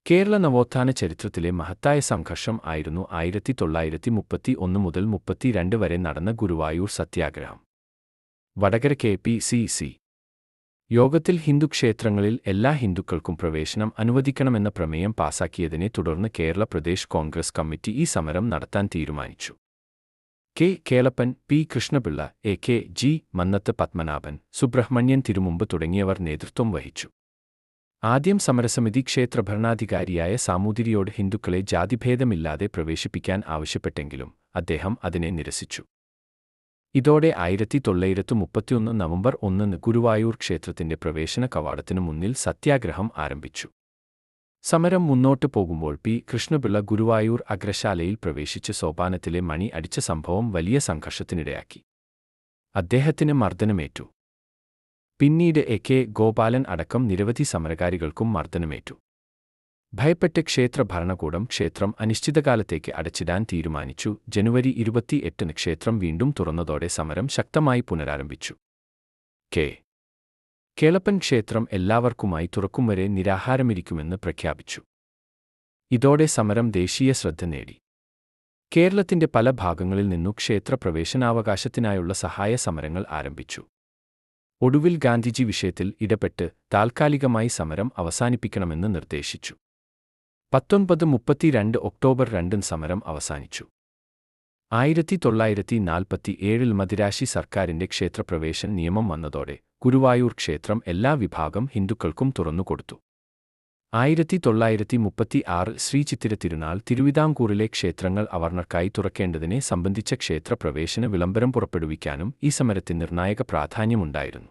കേരള നവോത്ഥാന ചരിത്രത്തിലെ മഹത്തായ സംഘർഷം ആയിരുന്നു 1931 മുതൽ 32 വരെ നടന്ന ഗുരുവായൂർ സത്യാഗ്രഹം. വടകര കെ.പി.സി.സി. യോഗത്തിൽ ഹിന്ദുക്ഷേത്രങ്ങളിൽ എല്ലാ ഹിന്ദുക്കൾക്കും പ്രവേശനം അനുവദിക്കണമെന്ന പ്രമേയം പാസാക്കിയതിനെ തുടർന്ന് കേരള പ്രദേശ് കോൺഗ്രസ് കമ്മിറ്റി ഈ സമരം നടത്താൻ തീരുമാനിച്ചു. കെ. കേളപ്പൻ, പി. കൃഷ്ണപിള്ള, എ.കെ.ജി. മന്നത്ത് പത്മനാഭൻ, സുബ്രഹ്മണ്യൻ തിരുമുമ്പ് തുടങ്ങിയവർ നേതൃത്വം വഹിച്ചു. ആദ്യം സമരസമിതി ക്ഷേത്രഭരണാധികാരിയായ സാമൂതിരിയോട് ഹിന്ദുക്കളെ ജാതിഭേദമില്ലാതെ പ്രവേശിപ്പിക്കാൻ ആവശ്യപ്പെട്ടെങ്കിലും അദ്ദേഹം അതിനെ നിരസിച്ചു. ഇതോടെ 1931 നവംബർ 1 ഗുരുവായൂർ ക്ഷേത്രത്തിന്റെ പ്രവേശന കവാടത്തിനു മുന്നിൽ സത്യാഗ്രഹം ആരംഭിച്ചു. സമരം മുന്നോട്ടു പോകുമ്പോൾ പി. കൃഷ്ണപിള്ള ഗുരുവായൂർ അഗ്രശാലയിൽ പ്രവേശിച്ച് സോപാനത്തിലെ മണി അടിച്ച സംഭവം വലിയ സംഘർഷത്തിനിടയാക്കി. അദ്ദേഹത്തിന് മർദ്ദനമേറ്റു. പിന്നീട് എ.കെ. ഗോപാലൻ അടക്കം നിരവധി സമരകാരികൾക്കും മർദ്ദനമേറ്റു. ഭയപ്പെട്ട് ക്ഷേത്ര ഭരണകൂടം ക്ഷേത്രം അനിശ്ചിതകാലത്തേക്ക് അടച്ചിടാൻ തീരുമാനിച്ചു. ജനുവരി 28 ക്ഷേത്രം വീണ്ടും തുറന്നതോടെ സമരം ശക്തമായി പുനരാരംഭിച്ചു. കെ. കേളപ്പൻ ക്ഷേത്രം എല്ലാവർക്കുമായി തുറക്കും വരെ നിരാഹാരമിരിക്കുമെന്ന് പ്രഖ്യാപിച്ചു. ഇതോടെ സമരം ദേശീയ ശ്രദ്ധ നേടി. കേരളത്തിന്റെ പല ഭാഗങ്ങളിൽ നിന്നു ക്ഷേത്ര പ്രവേശനാവകാശത്തിനായുള്ള സഹായ സമരങ്ങൾ ആരംഭിച്ചു. ഒടുവിൽ ഗാന്ധിജി വിഷയത്തിൽ ഇടപെട്ട് താൽക്കാലികമായി സമരം അവസാനിപ്പിക്കണമെന്ന് നിർദ്ദേശിച്ചു. 1932 ഒക്ടോബർ 2 സമരം അവസാനിച്ചു. 1947 മദിരാശി സർക്കാരിന്റെ ക്ഷേത്രപ്രവേശന നിയമം വന്നതോടെ ഗുരുവായൂർ ക്ഷേത്രം എല്ലാ വിഭാഗം ഹിന്ദുക്കൾക്കും തുറന്നുകൊടുത്തു. 1936 ശ്രീചിത്തിര തിരുനാൾ തിരുവിതാംകൂറിലെ ക്ഷേത്രങ്ങൾ അവർണർക്കായി തുറക്കേണ്ടതിനെ സംബന്ധിച്ച ക്ഷേത്രപ്രവേശന വിളംബരം പുറപ്പെടുവിക്കാനും ഈ സമരത്തിന് നിർണായക പ്രാധാന്യമുണ്ടായിരുന്നു.